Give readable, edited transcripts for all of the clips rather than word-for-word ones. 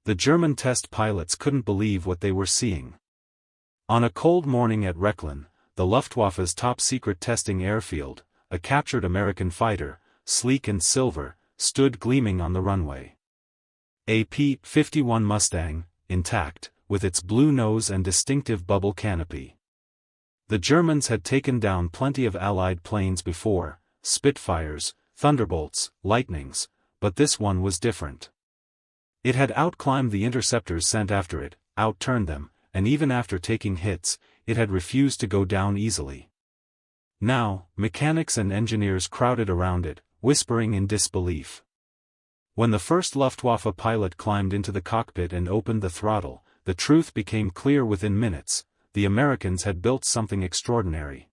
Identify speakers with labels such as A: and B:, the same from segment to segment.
A: The German test pilots couldn't believe what they were seeing. On a cold morning at Rechlin, the Luftwaffe's top-secret testing airfield, a captured American fighter, sleek and silver, stood gleaming on the runway. A P-51 Mustang, intact, with its blue nose and distinctive bubble canopy. The Germans had taken down plenty of Allied planes before, Spitfires, Thunderbolts, Lightnings, but this one was different. It had outclimbed the interceptors sent after it, outturned them, and even after taking hits, it had refused to go down easily. Now, mechanics and engineers crowded around it, whispering in disbelief. When the first Luftwaffe pilot climbed into the cockpit and opened the throttle, the truth became clear within minutes: the Americans had built something extraordinary.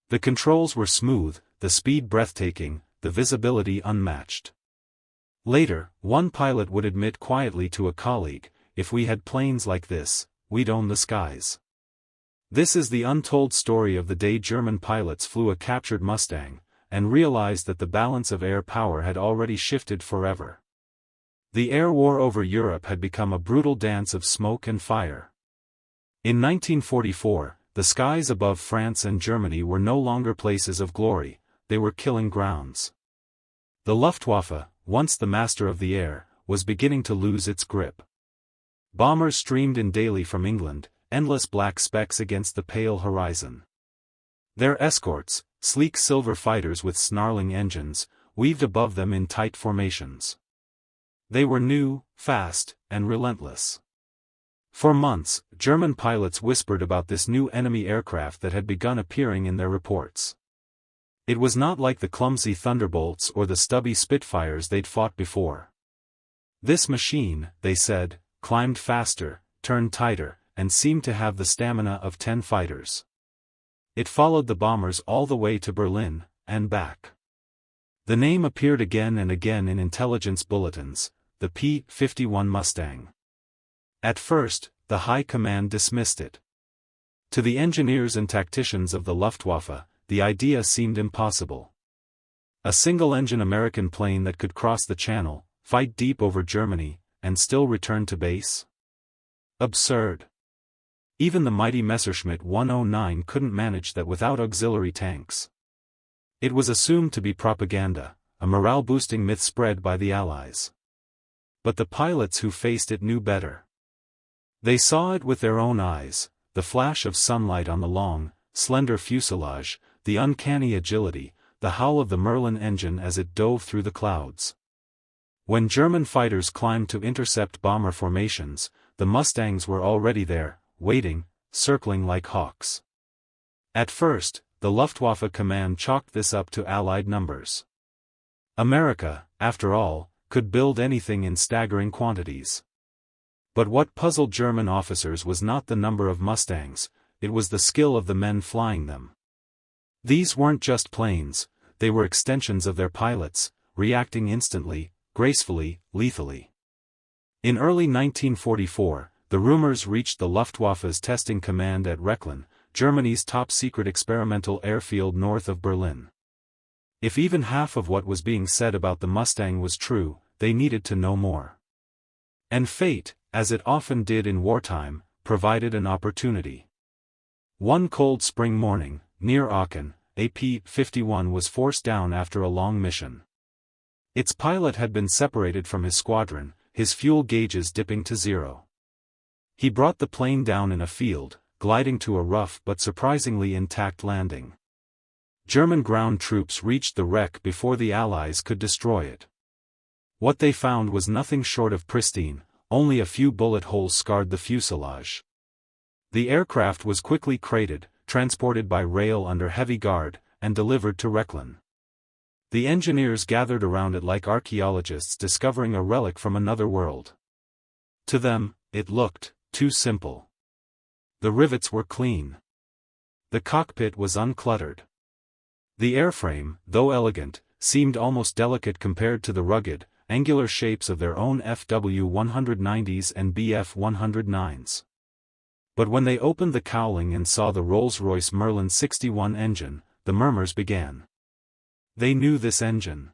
A: The controls were smooth, the speed breathtaking, the visibility unmatched. Later, one pilot would admit quietly to a colleague, "If we had planes like this, we'd own the skies." This is the untold story of the day German pilots flew a captured Mustang, and realized that the balance of air power had already shifted forever. The air war over Europe had become a brutal dance of smoke and fire. In 1944, the skies above France and Germany were no longer places of glory, they were killing grounds. The Luftwaffe, once the master of the air, was beginning to lose its grip. Bombers streamed in daily from England, endless black specks against the pale horizon. Their escorts, sleek silver fighters with snarling engines, weaved above them in tight formations. They were new, fast, and relentless. For months, German pilots whispered about this new enemy aircraft that had begun appearing in their reports. It was not like the clumsy Thunderbolts or the stubby Spitfires they'd fought before. This machine, they said, climbed faster, turned tighter, and seemed to have the stamina of 10 fighters. It followed the bombers all the way to Berlin, and back. The name appeared again and again in intelligence bulletins: the P-51 Mustang. At first, the High Command dismissed it. To the engineers and tacticians of the Luftwaffe, the idea seemed impossible. A single-engine American plane that could cross the Channel, fight deep over Germany, and still return to base? Absurd. Even the mighty Messerschmitt 109 couldn't manage that without auxiliary tanks. It was assumed to be propaganda, a morale-boosting myth spread by the Allies. But the pilots who faced it knew better. They saw it with their own eyes: the flash of sunlight on the long, slender fuselage, the uncanny agility, the howl of the Merlin engine as it dove through the clouds. When German fighters climbed to intercept bomber formations, the Mustangs were already there, waiting, circling like hawks. At first, the Luftwaffe command chalked this up to Allied numbers. America, after all, could build anything in staggering quantities. But what puzzled German officers was not the number of Mustangs, it was the skill of the men flying them. These weren't just planes, they were extensions of their pilots, reacting instantly, gracefully, lethally. In early 1944, the rumors reached the Luftwaffe's testing command at Rechlin, Germany's top-secret experimental airfield north of Berlin. If even half of what was being said about the Mustang was true, they needed to know more. And fate, as it often did in wartime, provided an opportunity. One cold spring morning, near Aachen, a P-51 was forced down after a long mission. Its pilot had been separated from his squadron, his fuel gauges dipping to zero. He brought the plane down in a field, gliding to a rough but surprisingly intact landing. German ground troops reached the wreck before the Allies could destroy it. What they found was nothing short of pristine, only a few bullet holes scarred the fuselage. The aircraft was quickly crated, transported by rail under heavy guard, and delivered to Rechlin. The engineers gathered around it like archaeologists discovering a relic from another world. To them, it looked too simple. The rivets were clean. The cockpit was uncluttered. The airframe, though elegant, seemed almost delicate compared to the rugged, angular shapes of their own FW-190s and Bf-109s. But when they opened the cowling and saw the Rolls-Royce Merlin 61 engine, the murmurs began. They knew this engine.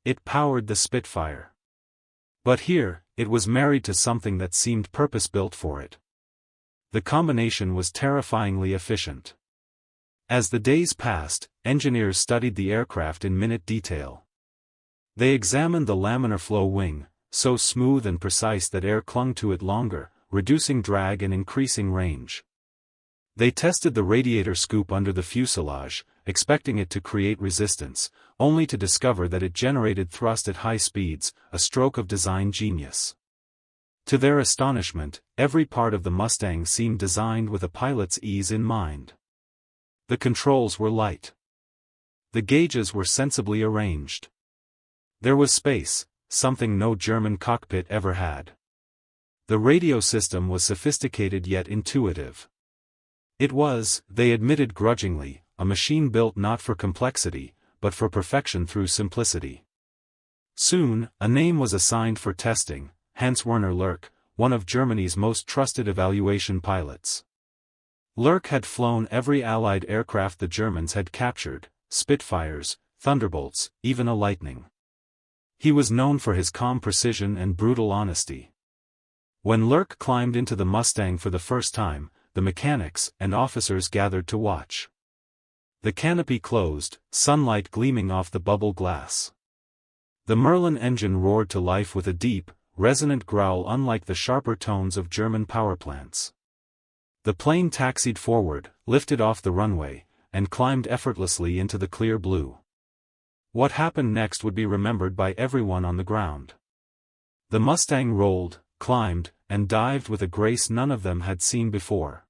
A: It powered the Spitfire. But here, it was married to something that seemed purpose-built for it. The combination was terrifyingly efficient. As the days passed, engineers studied the aircraft in minute detail. They examined the laminar flow wing, so smooth and precise that air clung to it longer, reducing drag and increasing range. They tested the radiator scoop under the fuselage, expecting it to create resistance, only to discover that it generated thrust at high speeds, a stroke of design genius. To their astonishment, every part of the Mustang seemed designed with a pilot's ease in mind. The controls were light. The gauges were sensibly arranged. There was space, something no German cockpit ever had. The radio system was sophisticated yet intuitive. It was, they admitted grudgingly, a machine built not for complexity, but for perfection through simplicity. Soon, a name was assigned for testing: Hans-Werner Lurk, one of Germany's most trusted evaluation pilots. Lurk had flown every Allied aircraft the Germans had captured: Spitfires, Thunderbolts, even a Lightning. He was known for his calm precision and brutal honesty. When Lurk climbed into the Mustang for the first time, the mechanics and officers gathered to watch. The canopy closed, sunlight gleaming off the bubble glass. The Merlin engine roared to life with a deep, resonant growl unlike the sharper tones of German power plants. The plane taxied forward, lifted off the runway, and climbed effortlessly into the clear blue. What happened next would be remembered by everyone on the ground. The Mustang rolled, climbed, and dived with a grace none of them had seen before.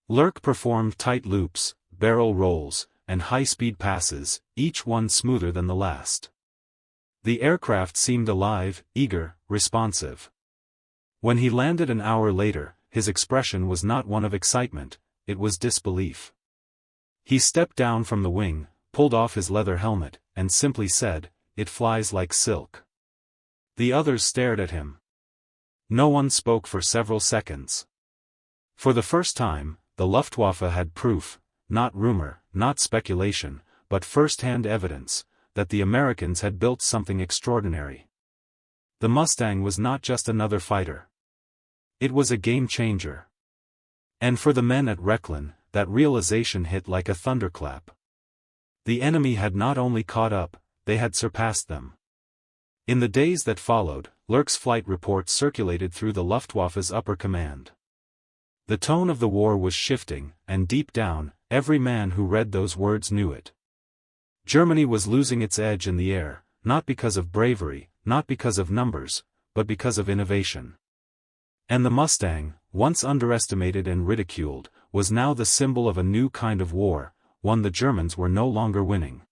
A: Lurk performed tight loops, barrel rolls, and high-speed passes, each one smoother than the last. The aircraft seemed alive, eager, responsive. When he landed an hour later, his expression was not one of excitement, it was disbelief. He stepped down from the wing, pulled off his leather helmet, and simply said, "It flies like silk." The others stared at him. No one spoke for several seconds. For the first time, the Luftwaffe had proof, not rumor, not speculation, but first-hand evidence, that the Americans had built something extraordinary. The Mustang was not just another fighter. It was a game-changer. And for the men at Rechlin, that realization hit like a thunderclap. The enemy had not only caught up, they had surpassed them. In the days that followed, Lurk's flight reports circulated through the Luftwaffe's upper command. The tone of the war was shifting, and deep down, every man who read those words knew it. Germany was losing its edge in the air, not because of bravery, not because of numbers, but because of innovation. And the Mustang, once underestimated and ridiculed, was now the symbol of a new kind of war, one the Germans were no longer winning.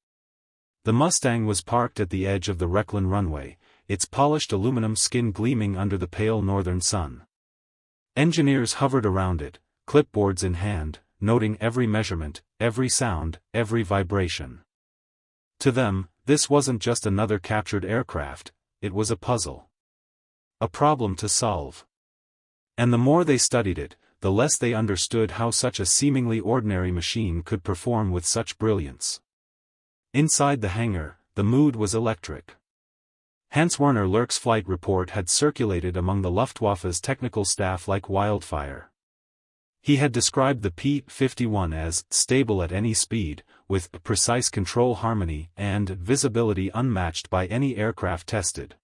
A: The Mustang was parked at the edge of the Rechlin runway, its polished aluminum skin gleaming under the pale northern sun. Engineers hovered around it, clipboards in hand, noting every measurement, every sound, every vibration. To them, this wasn't just another captured aircraft, it was a puzzle. A problem to solve. And the more they studied it, the less they understood how such a seemingly ordinary machine could perform with such brilliance. Inside the hangar, the mood was electric. Hans-Werner Lurk's flight report had circulated among the Luftwaffe's technical staff like wildfire. He had described the P-51 as stable at any speed, with precise control harmony and visibility unmatched by any aircraft tested.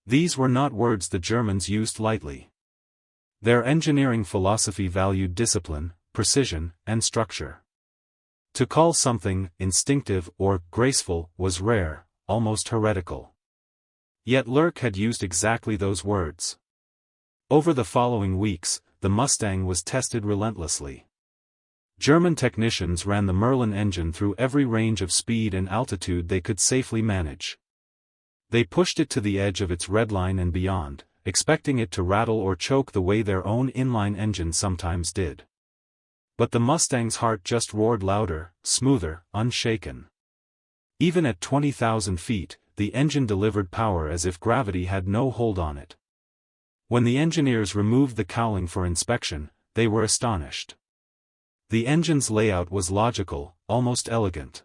A: These were not words the Germans used lightly. Their engineering philosophy valued discipline, precision, and structure. To call something instinctive or graceful was rare, almost heretical. Yet Lurk had used exactly those words. Over the following weeks, the Mustang was tested relentlessly. German technicians ran the Merlin engine through every range of speed and altitude they could safely manage. They pushed it to the edge of its redline and beyond, expecting it to rattle or choke the way their own inline engine sometimes did. But the Mustang's heart just roared louder, smoother, unshaken. Even at 20,000 feet, the engine delivered power as if gravity had no hold on it. When the engineers removed the cowling for inspection, they were astonished. The engine's layout was logical, almost elegant.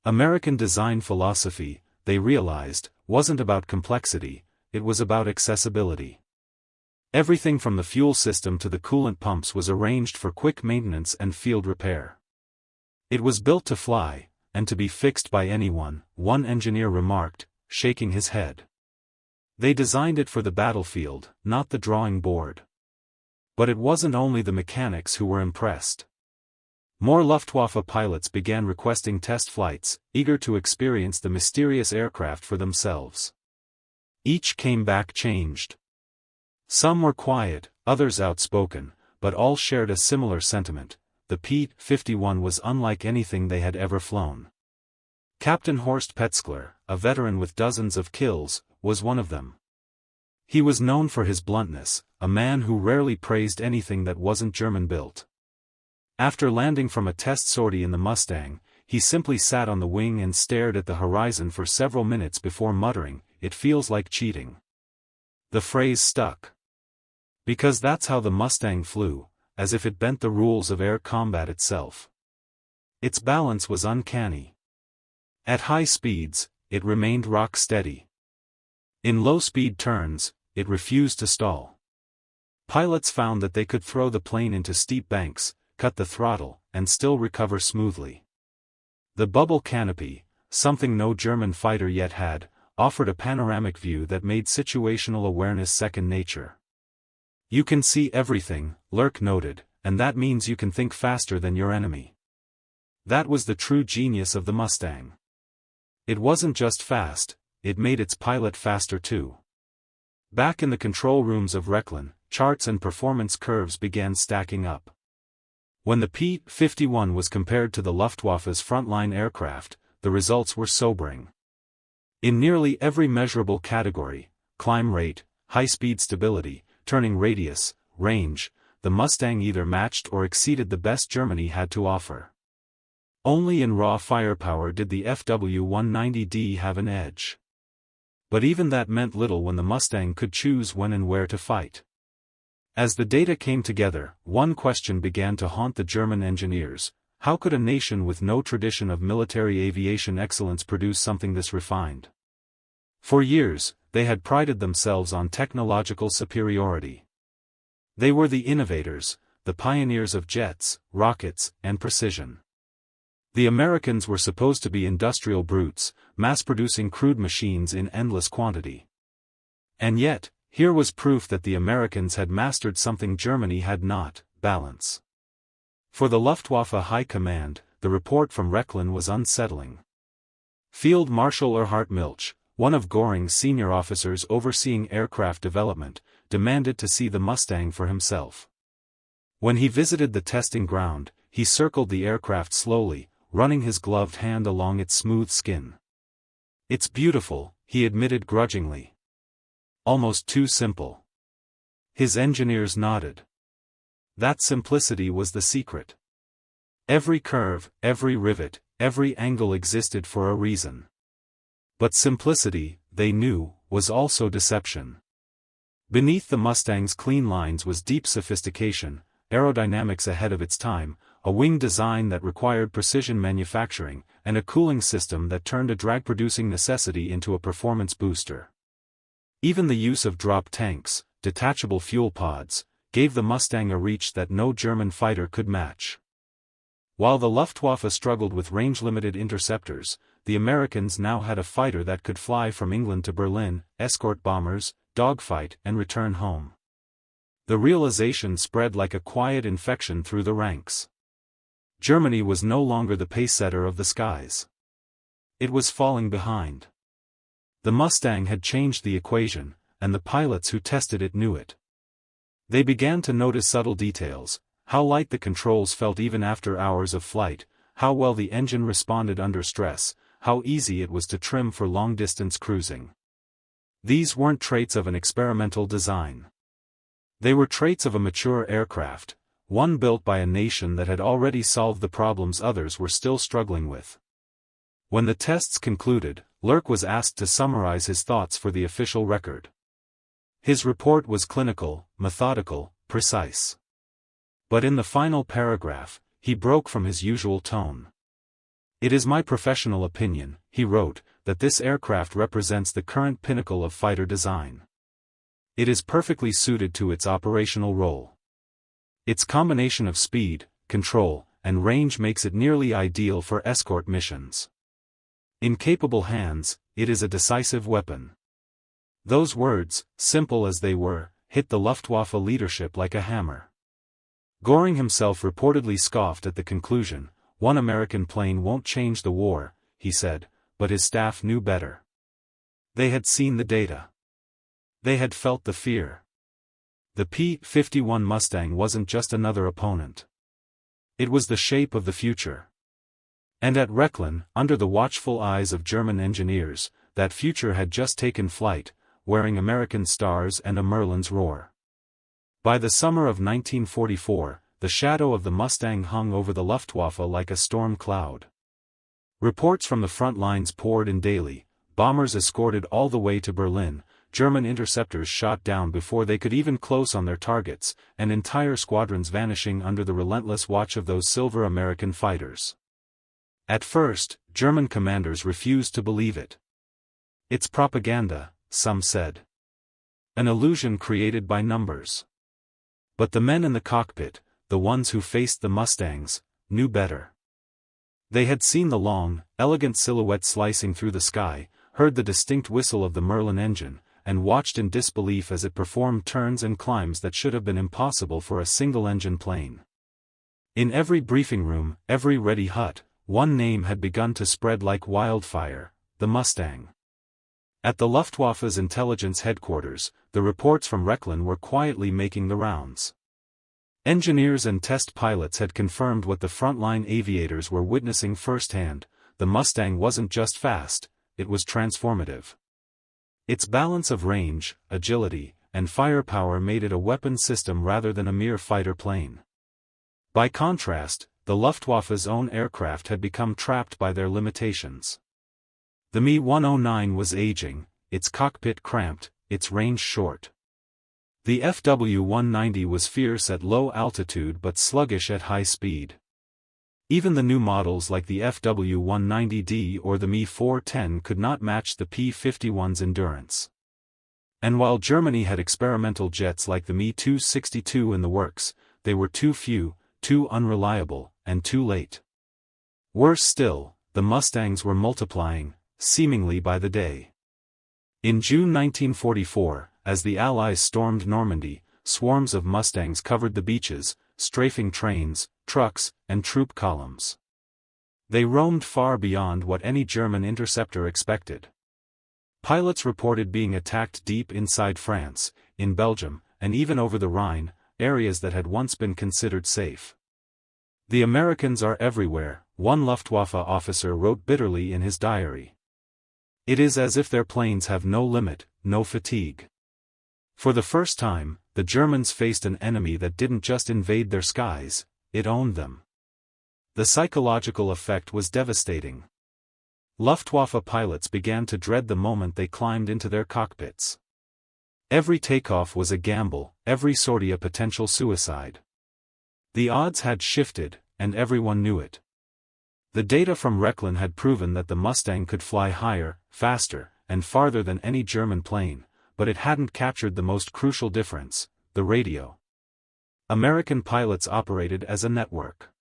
A: American design philosophy, they realized, wasn't about complexity, it was about accessibility. Everything from the fuel system to the coolant pumps was arranged for quick maintenance and field repair. It was built to fly, and to be fixed by anyone, one engineer remarked, shaking his head. They designed it for the battlefield, not the drawing board. But it wasn't only the mechanics who were impressed. More Luftwaffe pilots began requesting test flights, eager to experience the mysterious aircraft for themselves. Each came back changed. Some were quiet, others outspoken, but all shared a similar sentiment: the P-51 was unlike anything they had ever flown. Captain Horst Petzler, a veteran with dozens of kills, was one of them. He was known for his bluntness, a man who rarely praised anything that wasn't German-built. After landing from a test sortie in the Mustang, he simply sat on the wing and stared at the horizon for several minutes before muttering, "It feels like cheating." The phrase stuck. Because that's how the Mustang flew, as if it bent the rules of air combat itself. Its balance was uncanny. At high speeds, it remained rock steady. In low-speed turns, it refused to stall. Pilots found that they could throw the plane into steep banks, cut the throttle, and still recover smoothly. The bubble canopy, something no German fighter yet had, offered a panoramic view that made situational awareness second nature. "You can see everything," Lurk noted, "and that means you can think faster than your enemy." That was the true genius of the Mustang. It wasn't just fast, it made its pilot faster too. Back in the control rooms of Rechlin, charts and performance curves began stacking up. When the P-51 was compared to the Luftwaffe's frontline aircraft, the results were sobering. In nearly every measurable category, climb rate, high-speed stability, turning radius, range, the Mustang either matched or exceeded the best Germany had to offer. Only in raw firepower did the FW-190D have an edge. But even that meant little when the Mustang could choose when and where to fight. As the data came together, one question began to haunt the German engineers: how could a nation with no tradition of military aviation excellence produce something this refined? For years, they had prided themselves on technological superiority. They were the innovators, the pioneers of jets, rockets, and precision. The Americans were supposed to be industrial brutes, mass-producing crude machines in endless quantity. And yet, here was proof that the Americans had mastered something Germany had not: balance. For the Luftwaffe High Command, the report from Rechlin was unsettling. Field Marshal Erhard Milch, one of Göring's senior officers overseeing aircraft development, demanded to see the Mustang for himself. When he visited the testing ground, he circled the aircraft slowly, running his gloved hand along its smooth skin. "It's beautiful," he admitted grudgingly. "Almost too simple." His engineers nodded. That simplicity was the secret. Every curve, every rivet, every angle existed for a reason. But simplicity, they knew, was also deception. Beneath the Mustang's clean lines was deep sophistication, aerodynamics ahead of its time, a wing design that required precision manufacturing, and a cooling system that turned a drag-producing necessity into a performance booster. Even the use of drop tanks, detachable fuel pods, gave the Mustang a reach that no German fighter could match. While the Luftwaffe struggled with range-limited interceptors, the Americans now had a fighter that could fly from England to Berlin, escort bombers, dogfight, and return home. The realization spread like a quiet infection through the ranks. Germany was no longer the pacesetter of the skies. It was falling behind. The Mustang had changed the equation, and the pilots who tested it knew it. They began to notice subtle details: how light the controls felt even after hours of flight, how well the engine responded under stress, how easy it was to trim for long-distance cruising. These weren't traits of an experimental design. They were traits of a mature aircraft, one built by a nation that had already solved the problems others were still struggling with. When the tests concluded, Lurk was asked to summarize his thoughts for the official record. His report was clinical, methodical, precise. But in the final paragraph, he broke from his usual tone. "It is my professional opinion," he wrote, that this aircraft represents the current pinnacle of fighter design. It is perfectly suited to its operational role. Its combination of speed, control, and range makes it nearly ideal for escort missions. In capable hands, it is a decisive weapon. Those words, simple as they were, hit the Luftwaffe leadership like a hammer. Göring himself reportedly scoffed at the conclusion. "One American plane won't change the war," he said, but his staff knew better. They had seen the data. They had felt the fear. The P-51 Mustang wasn't just another opponent. It was the shape of the future. And at Rechlin, under the watchful eyes of German engineers, that future had just taken flight, wearing American stars and a Merlin's roar. By the summer of 1944, the shadow of the Mustang hung over the Luftwaffe like a storm cloud. Reports from the front lines poured in daily, bombers escorted all the way to Berlin, German interceptors shot down before they could even close on their targets, and entire squadrons vanishing under the relentless watch of those silver American fighters. At first, German commanders refused to believe it. "It's propaganda," some said. "An illusion created by numbers." But the men in the cockpit, the ones who faced the Mustangs, knew better. They had seen the long, elegant silhouette slicing through the sky, heard the distinct whistle of the Merlin engine, and watched in disbelief as it performed turns and climbs that should have been impossible for a single-engine plane. In every briefing room, every ready hut, one name had begun to spread like wildfire: the Mustang. At the Luftwaffe's intelligence headquarters, the reports from Rechlin were quietly making the rounds. Engineers and test pilots had confirmed what the frontline aviators were witnessing firsthand: the Mustang wasn't just fast, it was transformative. Its balance of range, agility, and firepower made it a weapon system rather than a mere fighter plane. By contrast, the Luftwaffe's own aircraft had become trapped by their limitations. The Me-109 was aging, its cockpit cramped, its range short. The FW-190 was fierce at low altitude but sluggish at high speed. Even the new models like the FW-190D or the Me-410 could not match the P-51's endurance. And while Germany had experimental jets like the Me-262 in the works, they were too few, too unreliable, and too late. Worse still, the Mustangs were multiplying, seemingly by the day. In June 1944, as the Allies stormed Normandy, swarms of Mustangs covered the beaches, strafing trains, trucks, and troop columns. They roamed far beyond what any German interceptor expected. Pilots reported being attacked deep inside France, in Belgium, and even over the Rhine, areas that had once been considered safe. "The Americans are everywhere," one Luftwaffe officer wrote bitterly in his diary. "It is as if their planes have no limit, no fatigue." For the first time, the Germans faced an enemy that didn't just invade their skies, it owned them. The psychological effect was devastating. Luftwaffe pilots began to dread the moment they climbed into their cockpits. Every takeoff was a gamble, every sortie a potential suicide. The odds had shifted, and everyone knew it. The data from Rechlin had proven that the Mustang could fly higher, faster, and farther than any German plane, but it hadn't captured the most crucial difference: the radio. American pilots operated as a network.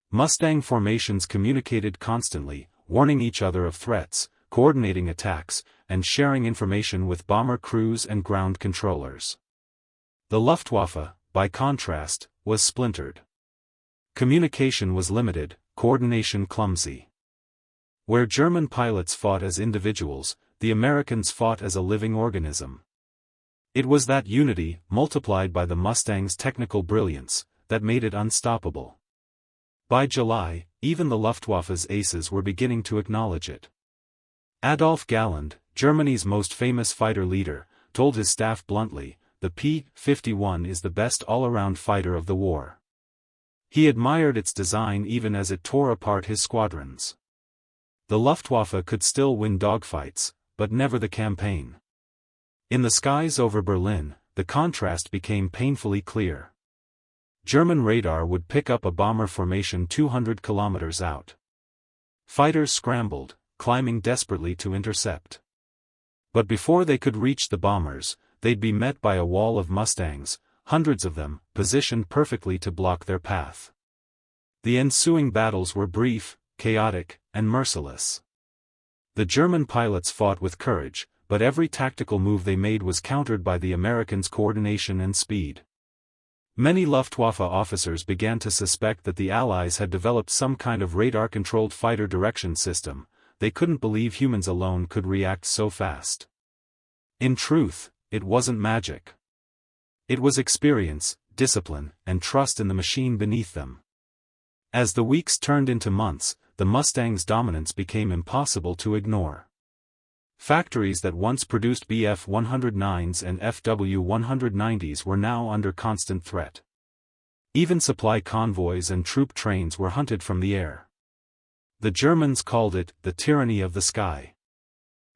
A: Mustang formations communicated constantly, warning each other of threats, coordinating attacks, and sharing information with bomber crews and ground controllers. The Luftwaffe, by contrast, was splintered. Communication was limited, coordination clumsy. Where German pilots fought as individuals, the Americans fought as a living organism. It was that unity, multiplied by the Mustang's technical brilliance, that made it unstoppable. By July, even the Luftwaffe's aces were beginning to acknowledge it. Adolf Galland, Germany's most famous fighter leader, told his staff bluntly, "The P-51 is the best all-around fighter of the war." He admired its design even as it tore apart his squadrons. The Luftwaffe could still win dogfights, but never the campaign. In the skies over Berlin, the contrast became painfully clear. German radar would pick up a bomber formation 200 kilometers out. Fighters scrambled, climbing desperately to intercept. But before they could reach the bombers, they'd be met by a wall of Mustangs, hundreds of them, positioned perfectly to block their path. The ensuing battles were brief, chaotic, and merciless. The German pilots fought with courage, but every tactical move they made was countered by the Americans' coordination and speed. Many Luftwaffe officers began to suspect that the Allies had developed some kind of radar-controlled fighter direction system. They couldn't believe humans alone could react so fast. In truth, it wasn't magic. It was experience, discipline, and trust in the machine beneath them. As the weeks turned into months, the Mustang's dominance became impossible to ignore. Factories that once produced Bf-109s and Fw-190s were now under constant threat. Even supply convoys and troop trains were hunted from the air. The Germans called it the tyranny of the sky.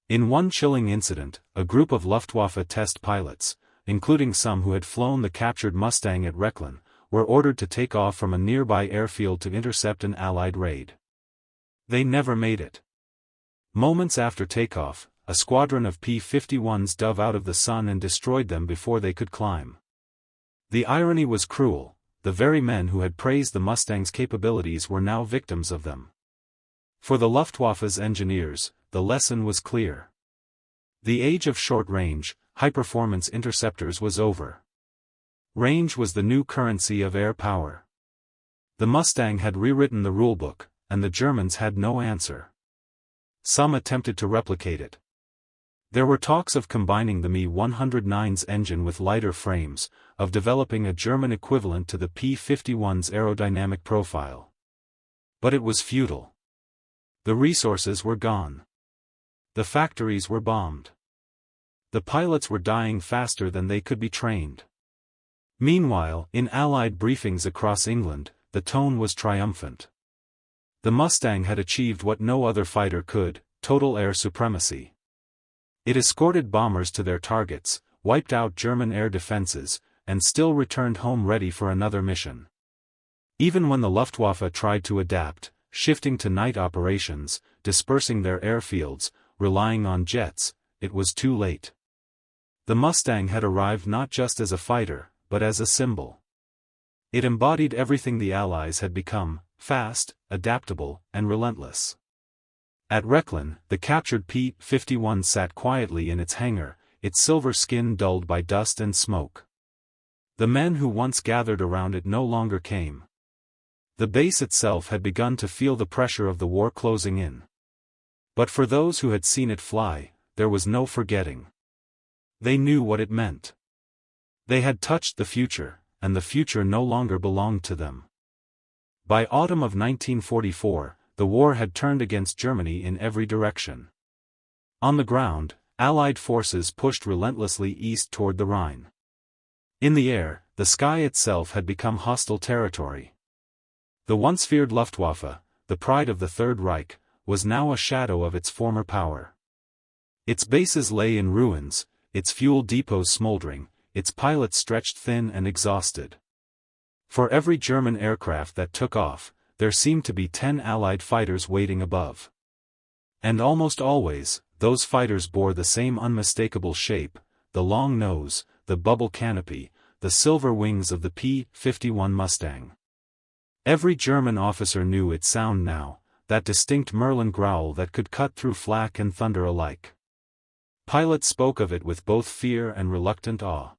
A: In one chilling incident, a group of Luftwaffe test pilots, including some who had flown the captured Mustang at Rechlin, were ordered to take off from a nearby airfield to intercept an Allied raid. They never made it. Moments after takeoff, a squadron of P-51s dove out of the sun and destroyed them before they could climb. The irony was cruel. The very men who had praised the Mustang's capabilities were now victims of them. For the Luftwaffe's engineers, the lesson was clear. The age of short-range, high-performance interceptors was over. Range was the new currency of air power. The Mustang had rewritten the rulebook, and the Germans had no answer. Some attempted to replicate it. There were talks of combining the Me-109's engine with lighter frames, of developing a German equivalent to the P-51's aerodynamic profile. But it was futile. The resources were gone. The factories were bombed. The pilots were dying faster than they could be trained. Meanwhile, in Allied briefings across England, the tone was triumphant. The Mustang had achieved what no other fighter could: total air supremacy. It escorted bombers to their targets, wiped out German air defenses, and still returned home ready for another mission. Even when the Luftwaffe tried to adapt, shifting to night operations, dispersing their airfields, relying on jets, it was too late. The Mustang had arrived not just as a fighter, but as a symbol. It embodied everything the Allies had become: fast, adaptable, and relentless. At Rechlin, the captured P-51 sat quietly in its hangar, its silver skin dulled by dust and smoke. The men who once gathered around it no longer came. The base itself had begun to feel the pressure of the war closing in. But for those who had seen it fly, there was no forgetting. They knew what it meant. They had touched the future, and the future no longer belonged to them. By autumn of 1944, the war had turned against Germany in every direction. On the ground, Allied forces pushed relentlessly east toward the Rhine. In the air, the sky itself had become hostile territory. The once feared Luftwaffe, the pride of the Third Reich, was now a shadow of its former power. Its bases lay in ruins, its fuel depots smoldering, its pilots stretched thin and exhausted. For every German aircraft that took off, there seemed to be 10 Allied fighters waiting above. And almost always, those fighters bore the same unmistakable shape: the long nose, the bubble canopy, the silver wings of the P-51 Mustang. Every German officer knew its sound now, that distinct Merlin growl that could cut through flak and thunder alike. Pilots spoke of it with both fear and reluctant awe.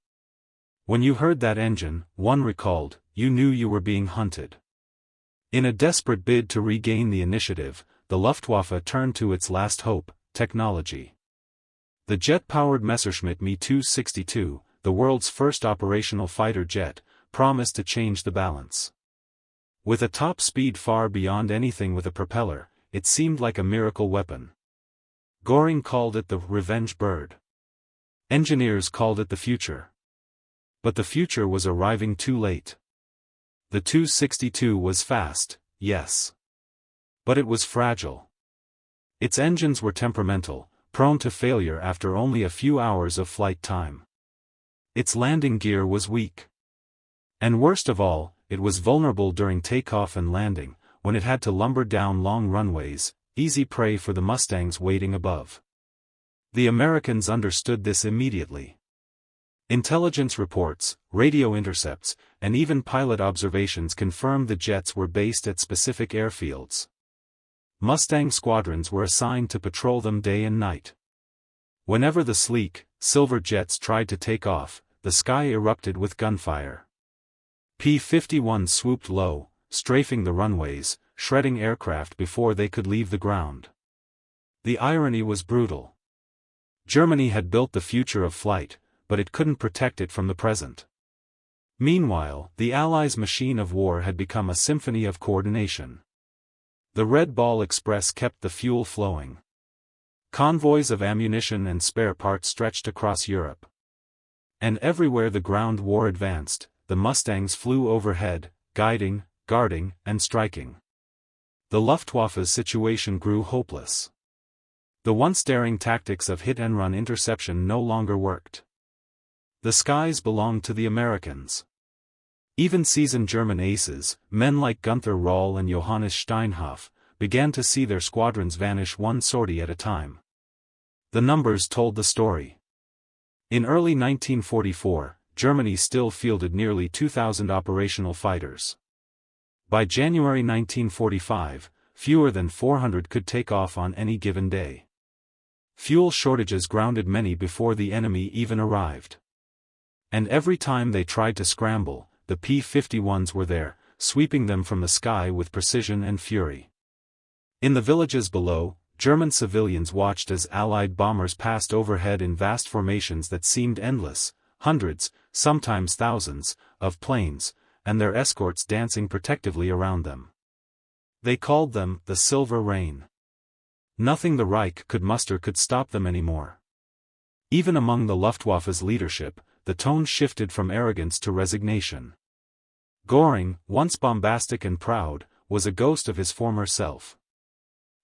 A: When you heard that engine, one recalled, you knew you were being hunted. In a desperate bid to regain the initiative, the Luftwaffe turned to its last hope: technology. The jet-powered Messerschmitt Me-262, the world's first operational fighter jet, promised to change the balance. With a top speed far beyond anything with a propeller, it seemed like a miracle weapon. Göring called it the revenge bird. Engineers called it the future. But the future was arriving too late. The 262 was fast, yes. But it was fragile. Its engines were temperamental, prone to failure after only a few hours of flight time. Its landing gear was weak. And worst of all, it was vulnerable during takeoff and landing, when it had to lumber down long runways, easy prey for the Mustangs waiting above. The Americans understood this immediately. Intelligence reports, radio intercepts, and even pilot observations confirmed the jets were based at specific airfields. Mustang squadrons were assigned to patrol them day and night. Whenever the sleek, silver jets tried to take off, the sky erupted with gunfire. P-51 swooped low, strafing the runways, shredding aircraft before they could leave the ground. The irony was brutal. Germany had built the future of flight, but it couldn't protect it from the present. Meanwhile, the Allies' machine of war had become a symphony of coordination. The Red Ball Express kept the fuel flowing. Convoys of ammunition and spare parts stretched across Europe. And everywhere the ground war advanced, the Mustangs flew overhead, guiding, guarding, and striking. The Luftwaffe's situation grew hopeless. The once daring tactics of hit-and-run interception no longer worked. The skies belonged to the Americans. Even seasoned German aces, men like Gunther Rall and Johannes Steinhoff, began to see their squadrons vanish one sortie at a time. The numbers told the story. In early 1944, Germany still fielded nearly 2,000 operational fighters. By January 1945, fewer than 400 could take off on any given day. Fuel shortages grounded many before the enemy even arrived. And every time they tried to scramble, the P-51s were there, sweeping them from the sky with precision and fury. In the villages below, German civilians watched as Allied bombers passed overhead in vast formations that seemed endless, hundreds, sometimes thousands, of planes, and their escorts dancing protectively around them. They called them the Silver Rain. Nothing the Reich could muster could stop them anymore. Even among the Luftwaffe's leadership, the tone shifted from arrogance to resignation. Göring, once bombastic and proud, was a ghost of his former self.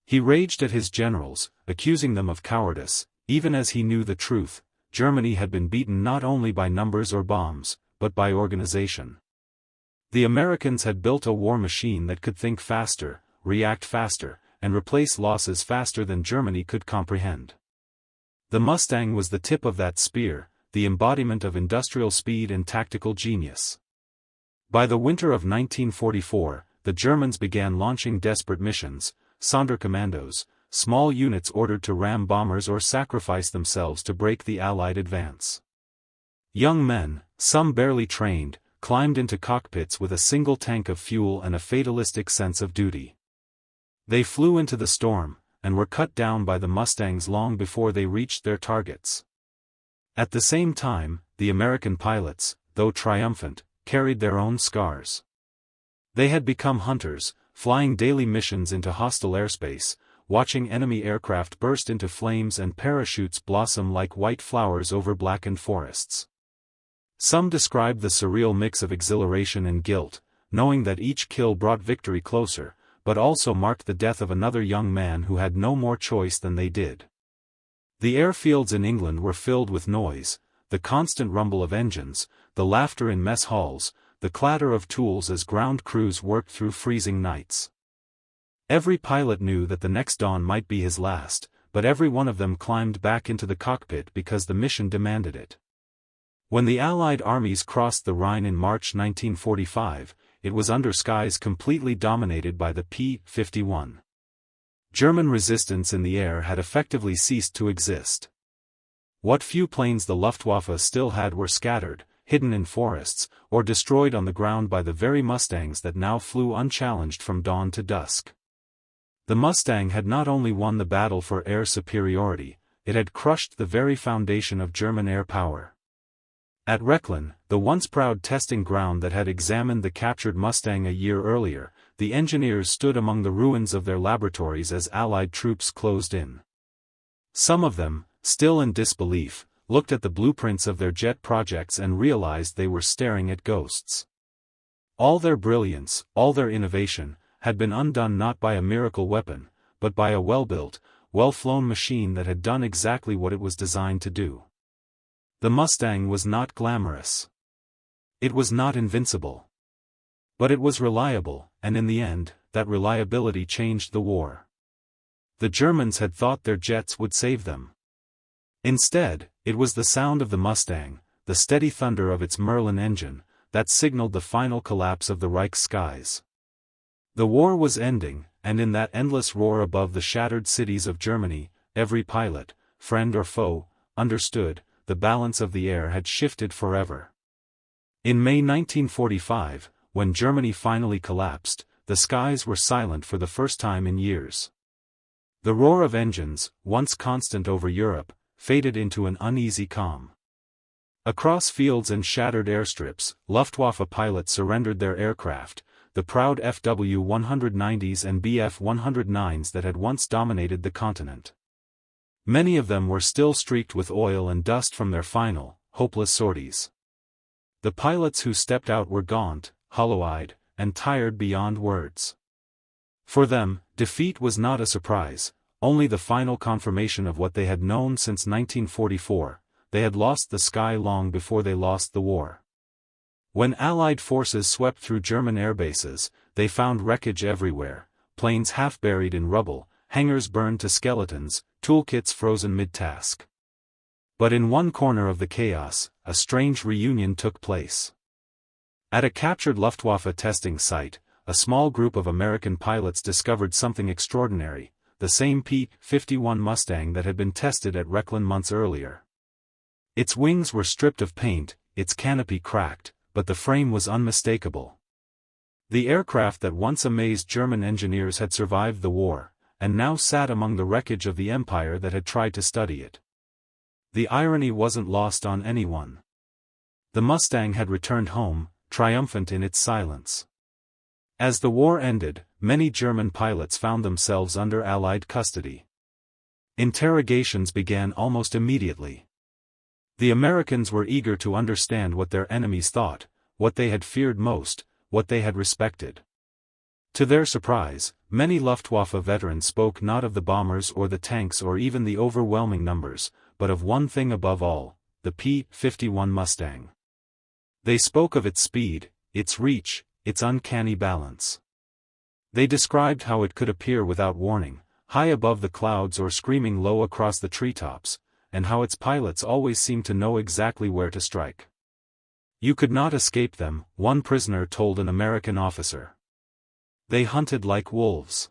A: He raged at his generals, accusing them of cowardice, even as he knew the truth: Germany had been beaten not only by numbers or bombs, but by organization. The Americans had built a war machine that could think faster, react faster, and replace losses faster than Germany could comprehend. The Mustang was the tip of that spear, the embodiment of industrial speed and tactical genius. By the winter of 1944, the Germans began launching desperate missions, Sonderkommandos, small units ordered to ram bombers or sacrifice themselves to break the Allied advance. Young men, some barely trained, climbed into cockpits with a single tank of fuel and a fatalistic sense of duty. They flew into the storm, and were cut down by the Mustangs long before they reached their targets. At the same time, the American pilots, though triumphant, carried their own scars. They had become hunters, flying daily missions into hostile airspace, watching enemy aircraft burst into flames and parachutes blossom like white flowers over blackened forests. Some described the surreal mix of exhilaration and guilt, knowing that each kill brought victory closer, but also marked the death of another young man who had no more choice than they did. The airfields in England were filled with noise, the constant rumble of engines, the laughter in mess halls, the clatter of tools as ground crews worked through freezing nights. Every pilot knew that the next dawn might be his last, but every one of them climbed back into the cockpit because the mission demanded it. When the Allied armies crossed the Rhine in March 1945, it was under skies completely dominated by the P-51. German resistance in the air had effectively ceased to exist. What few planes the Luftwaffe still had were scattered, hidden in forests, or destroyed on the ground by the very Mustangs that now flew unchallenged from dawn to dusk. The Mustang had not only won the battle for air superiority, it had crushed the very foundation of German air power. At Rechlin, the once proud testing ground that had examined the captured Mustang a year earlier, the engineers stood among the ruins of their laboratories as Allied troops closed in. Some of them, still in disbelief, looked at the blueprints of their jet projects and realized they were staring at ghosts. All their brilliance, all their innovation, had been undone not by a miracle weapon, but by a well-built, well-flown machine that had done exactly what it was designed to do. The Mustang was not glamorous. It was not invincible. But it was reliable, and in the end, that reliability changed the war. The Germans had thought their jets would save them. Instead, it was the sound of the Mustang, the steady thunder of its Merlin engine, that signaled the final collapse of the Reich's skies. The war was ending, and in that endless roar above the shattered cities of Germany, every pilot, friend or foe, understood, the balance of the air had shifted forever. In May 1945, when Germany finally collapsed, the skies were silent for the first time in years. The roar of engines, once constant over Europe, faded into an uneasy calm. Across fields and shattered airstrips, Luftwaffe pilots surrendered their aircraft, the proud FW-190s and Bf-109s that had once dominated the continent. Many of them were still streaked with oil and dust from their final, hopeless sorties. The pilots who stepped out were gaunt, hollow-eyed, and tired beyond words. For them, defeat was not a surprise, only the final confirmation of what they had known since 1944. They had lost the sky long before they lost the war. When Allied forces swept through German airbases, they found wreckage everywhere, planes half buried in rubble, hangars burned to skeletons, toolkits frozen mid-task. But in one corner of the chaos, a strange reunion took place. At a captured Luftwaffe testing site, a small group of American pilots discovered something extraordinary, the same P-51 Mustang that had been tested at Rechlin months earlier. Its wings were stripped of paint, its canopy cracked, but the frame was unmistakable. The aircraft that once amazed German engineers had survived the war, and now sat among the wreckage of the empire that had tried to study it. The irony wasn't lost on anyone. The Mustang had returned home, triumphant in its silence. As the war ended, many German pilots found themselves under Allied custody. Interrogations began almost immediately. The Americans were eager to understand what their enemies thought, what they had feared most, what they had respected. To their surprise, many Luftwaffe veterans spoke not of the bombers or the tanks or even the overwhelming numbers, but of one thing above all, the P-51 Mustang. They spoke of its speed, its reach, its uncanny balance. They described how it could appear without warning, high above the clouds or screaming low across the treetops, and how its pilots always seemed to know exactly where to strike. You could not escape them, one prisoner told an American officer. They hunted like wolves.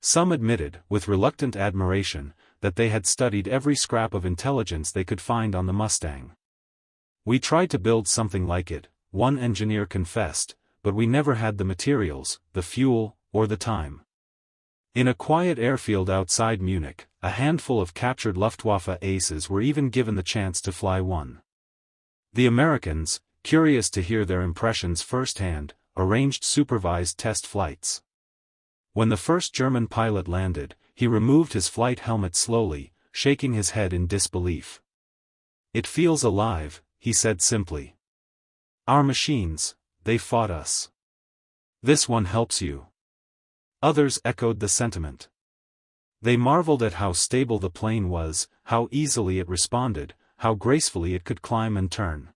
A: Some admitted, with reluctant admiration, that they had studied every scrap of intelligence they could find on the Mustang. We tried to build something like it, one engineer confessed, but we never had the materials, the fuel, or the time. In a quiet airfield outside Munich, a handful of captured Luftwaffe aces were even given the chance to fly one. The Americans, curious to hear their impressions firsthand, arranged supervised test flights. When the first German pilot landed, he removed his flight helmet slowly, shaking his head in disbelief. "It feels alive," he said simply. "Our machines, they fought us. This one helps you." Others echoed the sentiment. They marveled at how stable the plane was, how easily it responded, how gracefully it could climb and turn.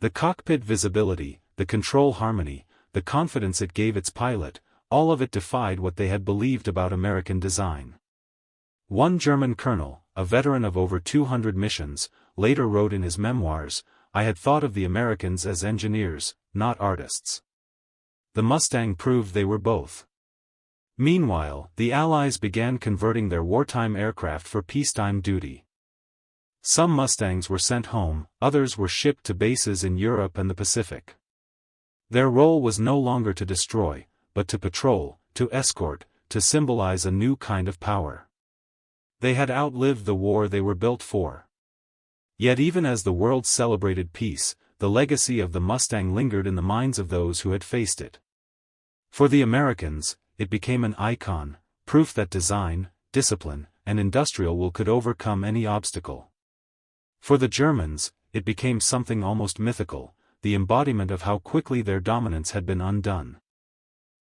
A: The cockpit visibility, the control harmony, the confidence it gave its pilot, all of it defied what they had believed about American design. One German colonel, a veteran of over 200 missions, later wrote in his memoirs, "I had thought of the Americans as engineers, not artists." The Mustang proved they were both. Meanwhile, the Allies began converting their wartime aircraft for peacetime duty. Some Mustangs were sent home, others were shipped to bases in Europe and the Pacific. Their role was no longer to destroy, but to patrol, to escort, to symbolize a new kind of power. They had outlived the war they were built for. Yet even as the world celebrated peace, the legacy of the Mustang lingered in the minds of those who had faced it. For the Americans, it became an icon, proof that design, discipline, and industrial will could overcome any obstacle. For the Germans, it became something almost mythical, the embodiment of how quickly their dominance had been undone.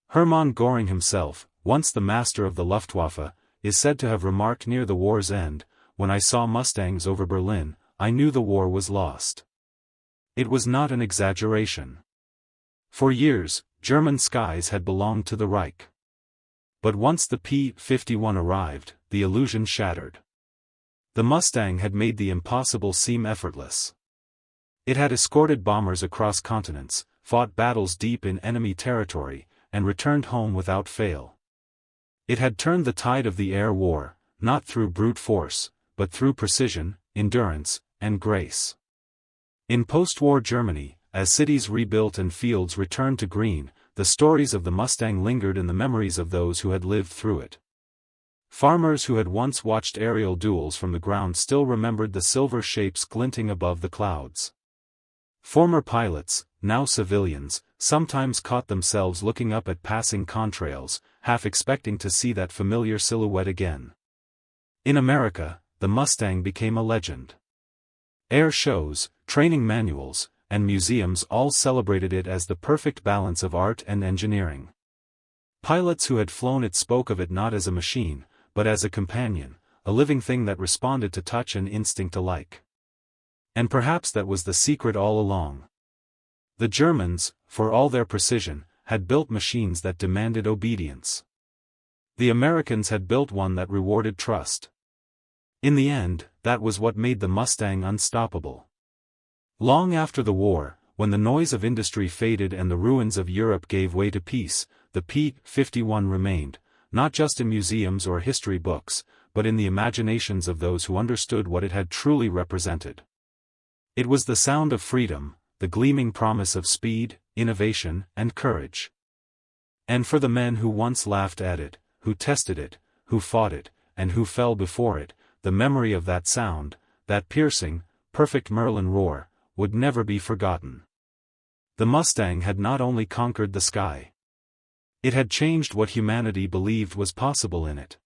A: Hermann Göring himself, once the master of the Luftwaffe, is said to have remarked near the war's end, "When I saw Mustangs over Berlin, I knew the war was lost." It was not an exaggeration. For years, German skies had belonged to the Reich. But once the P-51 arrived, the illusion shattered. The Mustang had made the impossible seem effortless. It had escorted bombers across continents, fought battles deep in enemy territory, and returned home without fail. It had turned the tide of the air war, not through brute force, but through precision, endurance, and grace. In post-war Germany, as cities rebuilt and fields returned to green, the stories of the Mustang lingered in the memories of those who had lived through it. Farmers who had once watched aerial duels from the ground still remembered the silver shapes glinting above the clouds. Former pilots, now civilians, sometimes caught themselves looking up at passing contrails, half expecting to see that familiar silhouette again. In America, the Mustang became a legend. Air shows, training manuals, and museums all celebrated it as the perfect balance of art and engineering. Pilots who had flown it spoke of it not as a machine, but as a companion, a living thing that responded to touch and instinct alike. And perhaps that was the secret all along. The Germans, for all their precision, had built machines that demanded obedience. The Americans had built one that rewarded trust. In the end, that was what made the Mustang unstoppable. Long after the war, when the noise of industry faded and the ruins of Europe gave way to peace, the P-51 remained, not just in museums or history books, but in the imaginations of those who understood what it had truly represented. It was the sound of freedom, the gleaming promise of speed, innovation, and courage. And for the men who once laughed at it, who tested it, who fought it, and who fell before it, the memory of that sound, that piercing, perfect Merlin roar, would never be forgotten. The Mustang had not only conquered the sky. It had changed what humanity believed was possible in it.